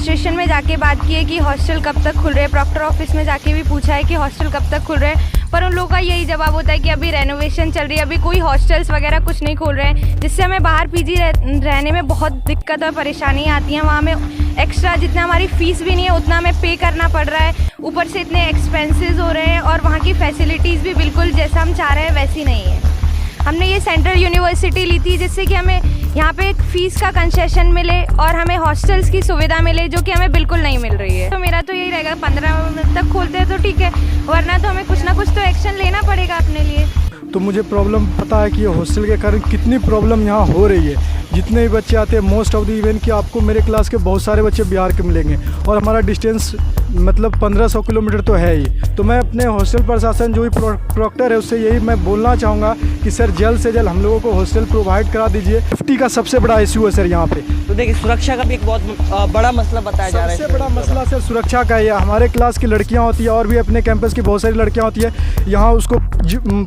Administration में जाके बात की है कि हॉस्टल कब तक खुल रहे हैं, प्रॉक्टर ऑफिस में जाके भी पूछा है कि हॉस्टल कब तक खुल रहे हैं, पर उन लोगों का यही जवाब होता है कि अभी रेनोवेशन चल रही है, अभी कोई हॉस्टल्स वगैरह कुछ नहीं खोल रहे हैं, जिससे हमें बाहर पीजी रहने में बहुत दिक्कत और परेशानी आती है। वहाँ हमें एक्स्ट्रा जितना हमारी फ़ीस भी नहीं है उतना हमें पे करना पड़ रहा है, ऊपर से इतने एक्सपेंसेस हो रहे हैं और वहाँ की फैसिलिटीज़ भी बिल्कुल जैसा हम चाह रहे हैं वैसी नहीं है। हमने ये सेंट्रल यूनिवर्सिटी ली थी जिससे कि हमें यहाँ पे एक फ़ीस का कंसेशन मिले और हमें हॉस्टल्स की सुविधा मिले, जो कि हमें बिल्कुल नहीं मिल रही है। तो मेरा तो यही रहेगा, 15 मिनट तक खोलते हैं तो ठीक है, वरना तो हमें कुछ ना कुछ तो एक्शन लेना पड़ेगा अपने लिए। तो मुझे प्रॉब्लम पता है कि ये हॉस्टल के कारण कितनी प्रॉब्लम यहाँ हो रही है। जितने भी बच्चे आते हैं, मोस्ट ऑफ द इवन कि आपको मेरे क्लास के बहुत सारे बच्चे बिहार के मिलेंगे और हमारा डिस्टेंस मतलब 1500 किलोमीटर तो है ही। तो मैं अपने हॉस्टल प्रशासन जो भी प्रॉक्टर है उससे यही मैं बोलना चाहूँगा कि सर जल्द से जल्द हम लोगों को हॉस्टल प्रोवाइड करा दीजिए। सेफ्टी का सबसे बड़ा इशू है सर यहाँ पे। तो देखिए, सुरक्षा का भी एक बहुत बड़ा मसला बताया जा रहा है। सबसे बड़ा मसला सर सुरक्षा का ही है। हमारे क्लास की लड़कियाँ होती है और भी अपने कैंपस की बहुत सारी लड़कियाँ होती है, यहाँ उसको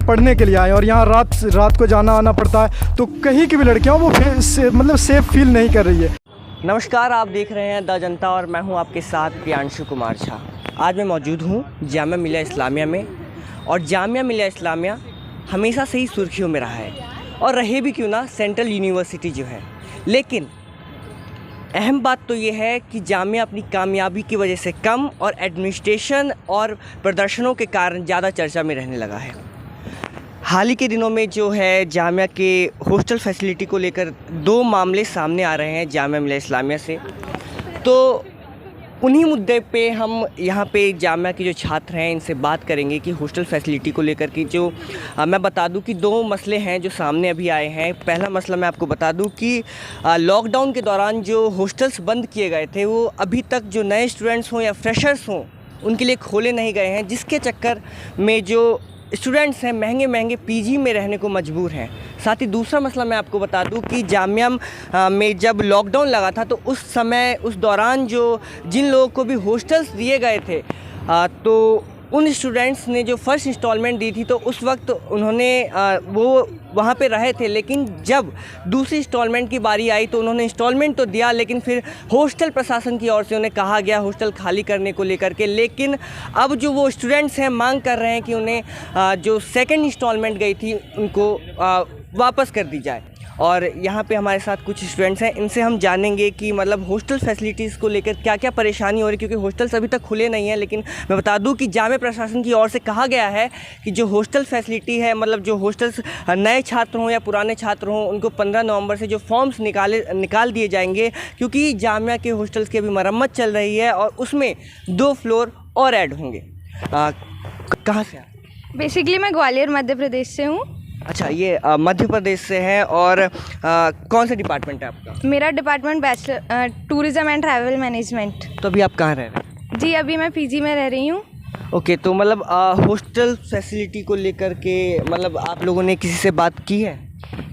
पढ़ने के लिए आए और यहाँ रात को जाना आना पड़ता है, तो कहीं की भी लड़कियाँ वो मतलब सेफ फील नहीं कर रही है। नमस्कार, आप देख रहे हैं द जनता और मैं हूं आपके साथ प्रियांशु कुमार झा। आज मैं मौजूद हूं जामिया मिलिया इस्लामिया में, और जामिया मिलिया इस्लामिया हमेशा से ही सुर्खियों में रहा है और रहे भी क्यों ना सेंट्रल यूनिवर्सिटी जो है। लेकिन अहम बात तो ये है कि जामिया अपनी कामयाबी की वजह से कम और एडमिनिस्ट्रेशन और प्रदर्शनों के कारण ज़्यादा चर्चा में रहने लगा है। हाल ही के दिनों में जो है जामिया के हॉस्टल फैसिलिटी को लेकर 2 मामले सामने आ रहे हैं जामिया मिलिया इस्लामिया से। तो उन्हीं मुद्दे पे हम यहाँ पे जामिया के जो छात्र हैं इनसे बात करेंगे कि हॉस्टल फैसिलिटी को लेकर की जो मैं बता दूं कि 2 मसले हैं जो सामने अभी आए हैं। पहला मसला मैं आपको बता दूं कि लॉकडाउन के दौरान जो हॉस्टल्स बंद किए गए थे वो अभी तक जो नए स्टूडेंट्स हों या फ्रेशर्स हों उनके लिए खोले नहीं गए हैं, जिसके चक्कर में जो स्टूडेंट्स हैं महंगे पीजी में रहने को मजबूर हैं। साथ ही दूसरा मसला मैं आपको बता दूं कि जामिया में जब लॉकडाउन लगा था तो उस समय उस दौरान जिन लोगों को भी हॉस्टल्स दिए गए थे तो उन स्टूडेंट्स ने जो फर्स्ट इंस्टॉलमेंट दी थी तो उस वक्त उन्होंने वो वहाँ पे रहे थे, लेकिन जब दूसरी इंस्टॉलमेंट की बारी आई तो उन्होंने इंस्टॉलमेंट तो दिया, लेकिन फिर हॉस्टल प्रशासन की ओर से उन्हें कहा गया हॉस्टल खाली करने को लेकर के। लेकिन अब जो वो स्टूडेंट्स हैं मांग कर रहे हैं कि उन्हें जो सेकंड इंस्टॉलमेंट गई थी उनको वापस कर दी जाए। और यहाँ पे हमारे साथ कुछ स्टूडेंट्स हैं, इनसे हम जानेंगे कि मतलब हॉस्टल फैसिलिटीज़ को लेकर क्या क्या परेशानी हो रही है, क्योंकि हॉस्टल्स अभी तक खुले नहीं हैं। लेकिन मैं बता दूं कि जामिया प्रशासन की ओर से कहा गया है कि जो हॉस्टल फैसिलिटी है, मतलब जो हॉस्टल्स नए छात्र हों या पुराने छात्र हों, उनको 15 नवंबर से जो फॉर्म्स निकाल दिए जाएंगे, क्योंकि जामिया के हॉस्टल्स की अभी मरम्मत चल रही है और उसमें 2 फ्लोर और ऐड होंगे। कहाँ से? बेसिकली मैं ग्वालियर मध्य प्रदेश से हूँ। अच्छा, ये मध्य प्रदेश से है। और कौन सा डिपार्टमेंट है आपका? मेरा department bachelor tourism and travel management. तो अभी आप कहाँ रह रहे हैं? जी, अभी मैं पीजी में रह रही हूँ। ओके, तो मतलब हॉस्टल फैसिलिटी को लेकर के मतलब आप लोगों ने किसी से बात की है?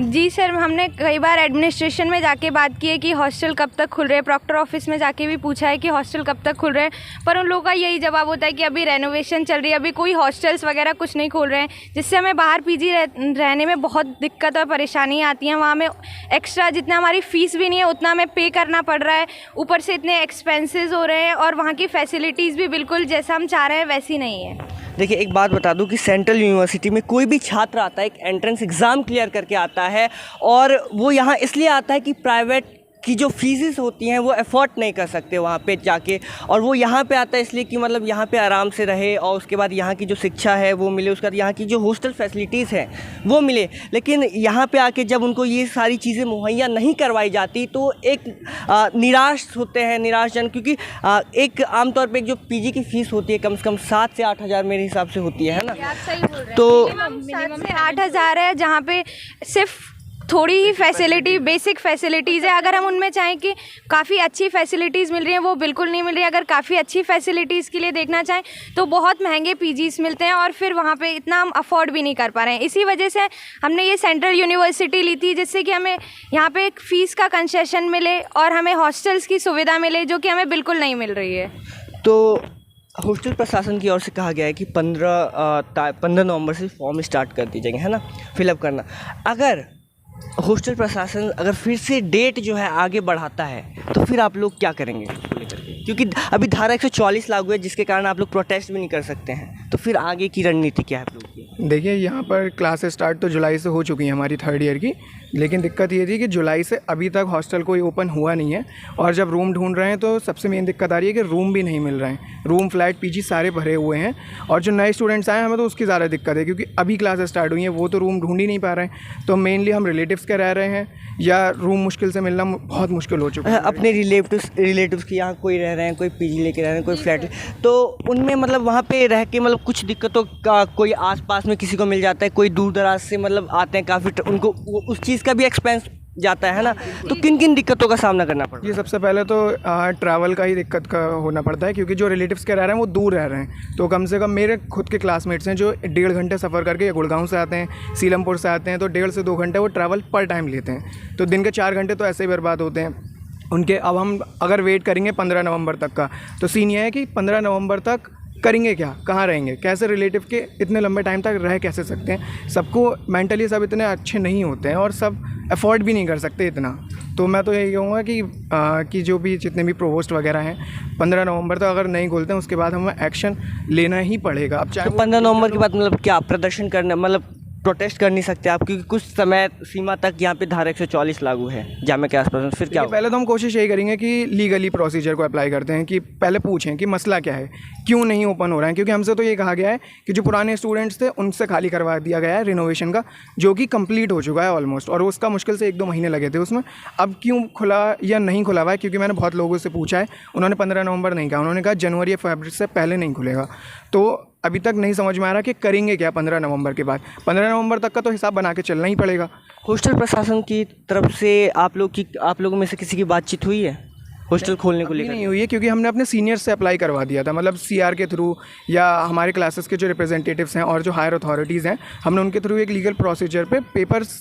जी सर, हमने कई बार एडमिनिस्ट्रेशन में जाके बात की है कि हॉस्टल कब तक खुल रहे हैं, प्रॉक्टर ऑफिस में जाके भी पूछा है कि हॉस्टल कब तक खुल रहे हैं, पर उन लोगों का यही जवाब होता है कि अभी रेनोवेशन चल रही है, अभी कोई हॉस्टल्स वगैरह कुछ नहीं खोल रहे हैं, जिससे हमें बाहर पीजी रहने में बहुत दिक्कत और परेशानी आती है। वहाँ हमें एक्स्ट्रा जितना हमारी फ़ीस भी नहीं है उतना हमें पे करना पड़ रहा है, ऊपर से इतने एक्सपेंसेस हो रहे हैं और वहाँ की फैसिलिटीज़ भी बिल्कुल जैसा हम चाह रहे हैं वैसी नहीं है। देखिए, एक बात बता दूं कि सेंट्रल यूनिवर्सिटी में कोई भी छात्र आता है एक एंट्रेंस एग्ज़ाम क्लियर करके आता है, और वो यहाँ इसलिए आता है कि प्राइवेट की जो फीसेस होती हैं वो अफोर्ड नहीं कर सकते वहाँ पे जाके, और वो यहाँ पे आता है इसलिए कि मतलब यहाँ पे आराम से रहे और उसके बाद यहाँ की जो शिक्षा है वो मिले, उसके बाद यहाँ की जो हॉस्टल फैसिलिटीज़ हैं वो मिले। लेकिन यहाँ पे आके जब उनको ये सारी चीज़ें मुहैया नहीं करवाई जाती तो एक निराश होते हैं, निराशजन, क्योंकि एक आमतौर पर जो पीजी की फ़ीस होती है कम से कम 7 से 8 हज़ार मेरे हिसाब से होती है ना? तो 7 से 8 हज़ार है, जहाँ पे सिर्फ थोड़ी ही फैसिलिटी, बेसिक फैसिलिटीज़ है। अगर हम उनमें चाहें कि काफ़ी अच्छी फैसिलिटीज़ मिल रही हैं, वो बिल्कुल नहीं मिल रही है। अगर काफ़ी अच्छी फैसिलिटीज़ के लिए देखना चाहें तो बहुत महंगे पीजीज़ मिलते हैं और फिर वहाँ पे इतना हम अफोर्ड भी नहीं कर पा रहे हैं। इसी वजह से हमने ये सेंट्रल यूनिवर्सिटी ली थी, जिससे कि हमें यहाँ पे एक फ़ीस का कंसेशन मिले और हमें हॉस्टल्स की सुविधा मिले, जो कि हमें बिल्कुल नहीं मिल रही है। तो हॉस्टल प्रशासन की ओर से कहा गया है कि 15 नवंबर से फॉर्म स्टार्ट कर दिए जाएंगे, है ना, फिलअप करना। अगर हॉस्टल प्रशासन अगर फिर से डेट जो है आगे बढ़ाता है तो फिर आप लोग क्या करेंगे उसको लेकर के? क्योंकि अभी धारा 144 लागू है जिसके कारण आप लोग प्रोटेस्ट भी नहीं कर सकते हैं, तो फिर आगे की रणनीति क्या है आप लोग की? देखिए, यहाँ पर क्लासेस स्टार्ट तो जुलाई से हो चुकी हैं हमारी 3rd ईयर की, लेकिन दिक्कत ये थी कि जुलाई से अभी तक हॉस्टल कोई ओपन हुआ नहीं है। और जब रूम ढूंढ रहे हैं तो सबसे मेन दिक्कत आ रही है कि रूम भी नहीं मिल रहे हैं। रूम, फ्लैट, पीजी सारे भरे हुए हैं। और जो नए स्टूडेंट्स आए हैं हमें तो उसकी ज़्यादा दिक्कत है, क्योंकि अभी क्लासेस स्टार्ट हुई हैं, वो तो रूम ढूंढ ही नहीं पा रहे हैं। तो मेनली हम रिलेटिव्स के रह रहे हैं या रूम मुश्किल से मिलना बहुत मुश्किल हो चुका है। अपने रिलेटिव्स के यहाँ कोई रह रहे हैं, कोई पीजी लेके रह रहे हैं, कोई फ्लैट, तो उनमें मतलब वहाँ पे रह के मतलब कुछ दिक्कतों का कोई आसपास में किसी को मिल जाता है, कोई दूर दराज से मतलब आते हैं काफ़ी, उनको उस चीज़ का भी एक्सपेंस जाता है ना, तो किन किन दिक्कतों का सामना करना पड़ता है? ये सबसे पहले तो ट्रैवल का ही दिक्कत का होना पड़ता है, क्योंकि जो रिलेटिव्स के रह रहे हैं वो दूर रह रहे हैं। तो कम से कम मेरे खुद के क्लासमेट्स हैं जो 1.5 घंटे सफ़र करके गुड़गांव से आते हैं, सीलमपुर से आते हैं, तो 1.5 से 2 घंटे वो ट्रैवल पर टाइम लेते हैं। तो दिन के 4 घंटे तो ऐसे ही बर्बाद होते हैं उनके। अब हम अगर वेट करेंगे 15 नवंबर तक का, तो सीन ये है कि 15 नवंबर तक करेंगे क्या, कहाँ रहेंगे, कैसे रिलेटिव के इतने लंबे टाइम तक रह कैसे सकते हैं। सबको मेंटली सब इतने अच्छे नहीं होते हैं और सब अफोर्ड भी नहीं कर सकते इतना। तो मैं तो यही कहूँगा कि जो भी जितने भी प्रोवोस्ट वगैरह हैं 15 नवंबर तक अगर नहीं खोलते हैं उसके बाद हमें एक्शन लेना ही पड़ेगा। अब चाहे तो 15 नवंबर के बाद मतलब क्या प्रदर्शन करना, मतलब प्रोटेस्ट कर नहीं सकते आप, क्योंकि कुछ समय सीमा तक यहाँ पे धारा 144 लागू है जामे के आसपास, फिर क्या होगा? पहले तो हम कोशिश यही करेंगे कि लीगली प्रोसीजर को अप्लाई करते हैं, कि पहले पूछें कि मसला क्या है, क्यों नहीं ओपन हो रहा है। क्योंकि हमसे तो ये कहा गया है कि जो पुराने स्टूडेंट्स थे उनसे खाली करवा दिया गया है रिनोवेशन का, जो कि कंप्लीट हो चुका है ऑलमोस्ट, और उसका मुश्किल से 1-2 महीने लगे थे उसमें। अब क्यों खुला या नहीं खुला हुआ है, क्योंकि मैंने बहुत लोगों से पूछा है, उन्होंने 15 नवंबर नहीं कहा, उन्होंने कहा जनवरी या फरवरी से पहले नहीं खुलेगा। तो अभी तक नहीं समझ में आ रहा कि करेंगे क्या 15 नवंबर के बाद। 15 नवंबर तक का तो हिसाब बना के चलना ही पड़ेगा। हॉस्टल प्रशासन की तरफ से आप लोगों में से किसी की बातचीत हुई है हॉस्टल खोलने को अभी लेकर? नहीं हुई है, क्योंकि हमने अपने सीनियर्स से अप्लाई करवा दिया था, मतलब सीआर के थ्रू या हमारे क्लासेस के जो रिप्रेजेंटेटिव्स हैं और जो हायर अथॉरिटीज़ हैं, हमने उनके थ्रू एक लीगल प्रोसीजर पे पेपर्स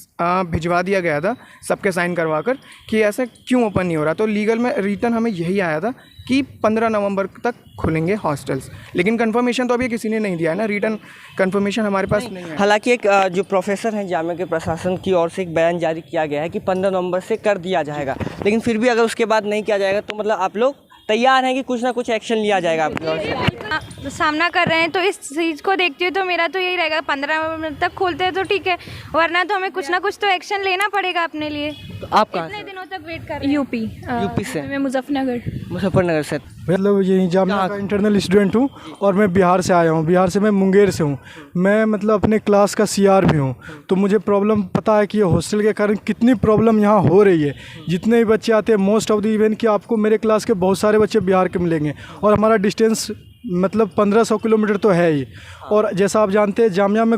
भिजवा दिया गया था सबके साइन करवा कर कि ऐसा क्यों ओपन नहीं हो रहा। तो लीगल में रिटर्न हमें यही आया था कि 15 नवंबर तक खुलेंगे हॉस्टल्स, लेकिन कंफर्मेशन तो अभी किसी ने नहीं दिया है ना, रिटर्न कंफर्मेशन हमारे पास नहीं है। हालांकि एक जो प्रोफेसर हैं जामे के प्रशासन की ओर से एक बयान जारी किया गया है कि 15 नवंबर से कर दिया जाएगा, लेकिन फिर भी अगर उसके बाद नहीं किया जाएगा तो मतलब आप लोग तैयार हैं कि कुछ ना कुछ एक्शन लिया जाएगा आपकी ओर से? सामना कर रहे हैं, तो इस चीज़ को देखती हूँ तो मेरा तो यही रहेगा 15 नवंबर तक खोलते हैं तो ठीक है, वरना तो हमें कुछ ना कुछ तो एक्शन लेना पड़ेगा अपने लिए। तो आप कहाँ कितने से? दिनों तक वेट कर रहे हैं? यूपी से? मैं मुजफ्फरनगर से। मतलब यही जामिया का इंटरनल स्टूडेंट हूँ और मैं बिहार से आया हूँ। बिहार से मैं मुंगेर से हूँ। मैं मतलब अपने क्लास का सीआर भी हूँ, तो मुझे प्रॉब्लम पता है कि ये हॉस्टल के कारण कितनी प्रॉब्लम यहाँ हो रही है। जितने भी बच्चे आते हैं, मोस्ट ऑफ द इवन कि आपको मेरे क्लास के बहुत सारे बच्चे बिहार के मिलेंगे और हमारा डिस्टेंस मतलब 1500 किलोमीटर तो है ही। और जैसा आप जानते हैं जामिया में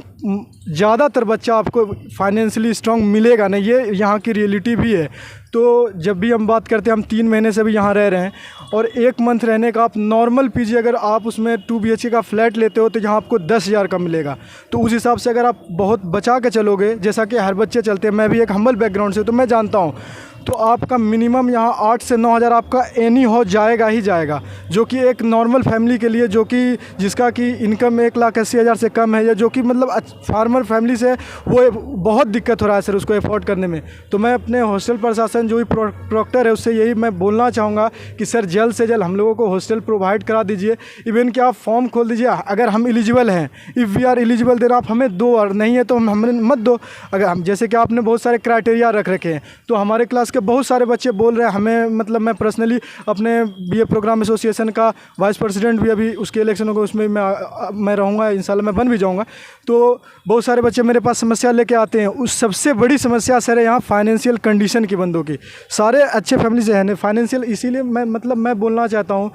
ज़्यादातर बच्चा आपको फाइनेंशियली स्ट्रांग मिलेगा नहीं, ये यहाँ की रियलिटी भी है। तो जब भी हम बात करते हैं, हम 3 महीने से भी यहाँ रह रहे हैं और 1 मंथ रहने का आप नॉर्मल पीजी अगर आप उसमें 2 BHK का फ्लैट लेते हो तो यहाँ आपको 10,000 का मिलेगा। तो उस हिसाब से अगर आप बहुत बचा के चलोगे, जैसा कि हर बच्चे चलते हैं, मैं भी एक हम्बल बैकग्राउंड से तो मैं जानता हूँ, तो आपका मिनिमम यहाँ 8 से 9 हज़ार आपका एनी हो जाएगा ही जाएगा, जो कि एक नॉर्मल फैमिली के लिए, जो कि जिसका कि इनकम 1,80,000 से कम है या जो कि मतलब फार्मर फैमिली से, वो बहुत दिक्कत हो रहा है सर उसको अफोर्ड करने में। तो मैं अपने हॉस्टल प्रशासन जो भी प्रोक्टर है उससे यही मैं बोलना चाहूँगा कि सर जल्द से जल्द हम लोगों को हॉस्टल प्रोवाइड करा दीजिए। इवन कि आप फॉर्म खोल दीजिए, अगर हम एलिजिबल हैं, if we are eligible then आप हमें दो, और नहीं है तो हमें मत दो। अगर हम, जैसे कि आपने बहुत सारे क्राइटेरिया रख रखे हैं, तो हमारे क्लास के बहुत सारे बच्चे बोल रहे हैं हमें, मतलब मैं पर्सनली अपने BA प्रोग्राम एसोसिएशन का वाइस प्रेसिडेंट भी, अभी उसके इलेक्शन होगा उसमें मैं रहूँगा, इंशाल्लाह मैं बन भी जाऊँगा। तो बहुत सारे बच्चे मेरे पास समस्या लेके आते हैं। उस सबसे बड़ी समस्या सर है यहाँ फाइनेंशियल कंडीशन की बंदों की। सारे अच्छे फैमिली से है फाइनेंशियल, इसीलिए मैं बोलना चाहता हूँ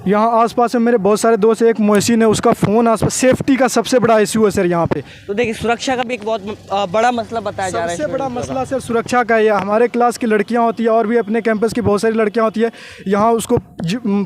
यहाँ आसपास में मेरे बहुत सारे दोस्त हैं, एक मोहसिन है, उसका फ़ोन आसपास, सेफ्टी का सबसे बड़ा इशू है सर यहाँ पे। तो देखिए सुरक्षा का भी एक बहुत बड़ा मसला बताया जा रहा है। सबसे बड़ा मसला सर सुरक्षा का है। हमारे क्लास की लड़कियाँ होती है और भी अपने कैंपस की बहुत सारी लड़कियाँ होती है, यहाँ उसको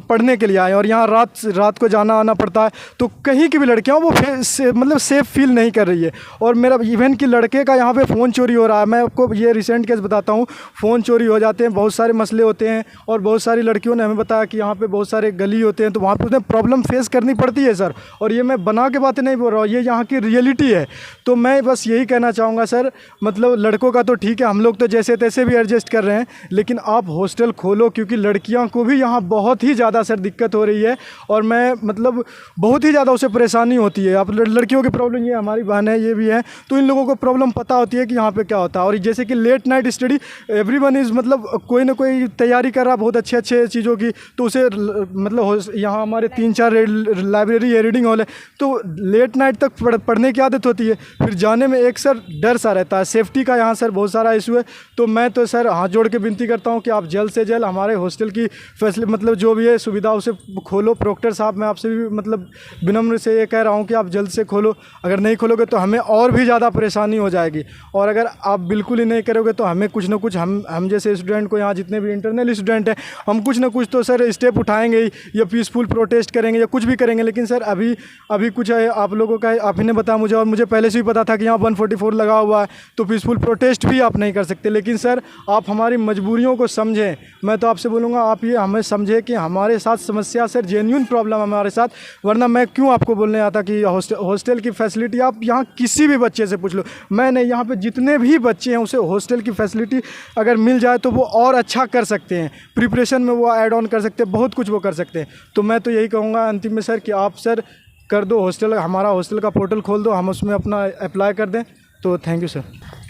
पढ़ने के लिए आए और यहाँ रात को जाना आना पड़ता है, तो कहीं की भी लड़कियाँ वो मतलब सेफ़ फील नहीं कर रही है। और मेरा इवन कि लड़के का यहाँ पे फ़ोन चोरी हो रहा है। मैं आपको ये रिसेंट केस बताता हूँ, फ़ोन चोरी हो जाते हैं, बहुत सारे मसले होते हैं। और बहुत सारी लड़कियों ने हमें बताया कि यहाँ पे बहुत सारे गली होते हैं तो वहाँ पर उन्हें प्रॉब्लम फेस करनी पड़ती है सर। और ये मैं बना के बातें नहीं बोल रहा हूँ, ये यहाँ की रियलिटी है। तो मैं बस यही कहना चाहूँगा सर, मतलब लड़कों का तो ठीक है, हम लोग तो जैसे तैसे भी एडजस्ट कर रहे हैं, लेकिन आप हॉस्टल खोलो, क्योंकि लड़कियों को भी यहाँ बहुत ही ज़्यादा सर दिक्कत हो रही है। और मैं मतलब बहुत ही ज़्यादा उसे परेशानी होती है। आप लड़कियों की प्रॉब्लम, ये हमारी बहन है, ये भी है, तो इन लोगों को प्रॉब्लम पता होती है कि यहाँ पे क्या होता है। और जैसे कि late night study, everyone is मतलब कोई ना कोई तैयारी कर रहा बहुत अच्छे अच्छे चीज़ों की, तो उसे मतलब यहाँ हमारे 3-4 लाइब्रेरी है, रीडिंग हॉल है, तो लेट नाइट तक पढ़ने की आदत होती है। फिर जाने में एक सर डर सा रहता है, सेफ्टी का यहाँ सर बहुत सारा इशू है। तो मैं तो सर हाथ जोड़ के विनती करता हूँ कि आप जल्द से जल्द हमारे हॉस्टल की फैसिलिटी मतलब जो भी है सुविधा उसे खोलो। प्रोक्टर साहब, मैं आपसे भी मतलब विनम्र से ये कह रहा हूँ कि आप जल्द से खोलो। अगर नहीं खोलोगे तो हमें और भी ज़्यादा परेशानी हो जाएगी, और अगर आप बिल्कुल ही नहीं करोगे तो हमें कुछ ना कुछ, हम जैसे स्टूडेंट को, यहाँ जितने भी इंटरनल स्टूडेंट हैं, हम कुछ ना कुछ तो सर स्टेप उठाएंगे ही, या पीसफुल प्रोटेस्ट करेंगे या कुछ भी करेंगे। लेकिन सर अभी कुछ है आप लोगों का, आप ही ने बताया मुझे, और मुझे पहले से ही पता था कि यहाँ 144 लगा हुआ है, तो पीसफुल प्रोटेस्ट भी आप नहीं कर सकते। लेकिन सर आप हमारी मजबूरियों को समझें। मैं तो आपसे बोलूँगा आप ये हमें समझें कि हमारे साथ समस्या सर जेन्युइन प्रॉब्लम हमारे साथ, वरना मैं क्यों आपको बोलने आता कि हॉस्टल की फैसिलिटी आप यहाँ किसी भी बच्चे से पूछ लो। मैं नहीं, यहाँ पे जितने भी बच्चे हैं उसे हॉस्टल की फैसिलिटी अगर मिल जाए तो वो और अच्छा कर सकते हैं, प्रिपरेशन में वो ऐड ऑन कर सकते हैं, बहुत कुछ वो कर सकते हैं। तो मैं तो यही कहूँगा अंतिम में सर कि आप सर कर दो हॉस्टल, हमारा हॉस्टल का पोर्टल खोल दो, हम उसमें अपना अप्लाई कर दें। तो थैंक यू सर।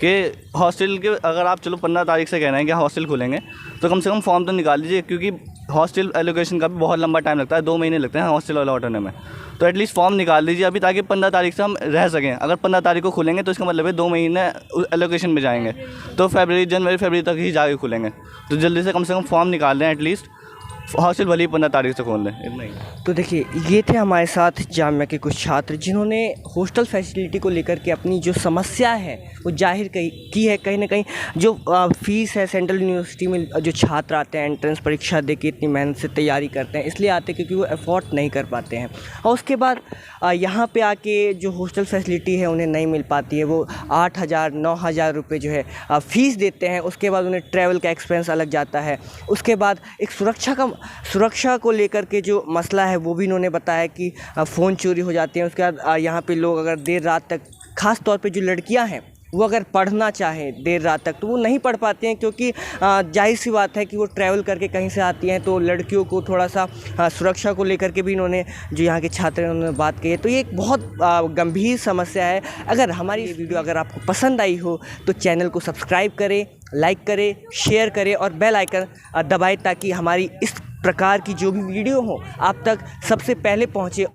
कि हॉस्टल के अगर आप चलो 15 तारीख से कह रहे हैं कि हॉस्टल खुलेंगे, तो कम से कम फॉर्म तो निकाल लीजिए, क्योंकि हॉस्टल एलोकेशन का भी बहुत लंबा टाइम लगता है, 2 महीने लगते हैं हॉस्टल अलॉट होने में। तो एटलीस्ट फॉर्म निकाल लीजिए अभी, ताकि 15 तारीख से हम रह सकें। अगर 15 तारीख को खुलेंगे तो इसका मतलब है 2 महीने एलोकेशन में जाएंगे, तो जनवरी तक ही जाके खुलेंगे। तो जल्दी से कम फॉर्म निकाल लें, एटलीस्ट हॉस्टल भले ही 15 तारीख से खोल लें, इतना ही। तो देखिए, ये थे हमारे साथ जामिया के कुछ छात्र जिन्होंने हॉस्टल फैसिलिटी को लेकर के अपनी जो समस्या है वो जाहिर की है। कहीं ना कहीं जो फ़ीस है, सेंट्रल यूनिवर्सिटी में जो छात्र आते हैं एंट्रेंस परीक्षा दे के इतनी मेहनत से तैयारी करते हैं, इसलिए आते हैं क्योंकि वो अफोर्ड नहीं कर पाते हैं। और उसके बाद यहाँ पे आके जो हॉस्टल फैसिलिटी है उन्हें नहीं मिल पाती है। वो 8,000-9,000 रुपये जो है फ़ीस देते हैं। उसके बाद उन्हें ट्रैवल का एक्सपेंस अलग जाता है। उसके बाद एक सुरक्षा को लेकर के जो मसला है वो भी इन्होंने बताया कि फ़ोन चोरी हो जाते हैं। उसके बाद यहाँ पे लोग अगर देर रात तक, ख़ास तौर पे जो लड़कियाँ हैं, वो अगर पढ़ना चाहें देर रात तक तो वो नहीं पढ़ पाती हैं, क्योंकि जाहिर सी बात है कि वो ट्रैवल करके कहीं से आती हैं। तो लड़कियों को थोड़ा सा सुरक्षा को लेकर के भी इन्होंने, जो यहाँ के छात्र हैं, उन्होंने बात की है। तो ये एक बहुत गंभीर समस्या है। अगर हमारी ये वीडियो अगर आपको पसंद आई हो तो चैनल को सब्सक्राइब करें, लाइक करें, शेयर करें और बेल आइकन दबाएं, ताकि हमारी इस प्रकार की जो भी वीडियो हो आप तक सबसे पहले पहुँचे।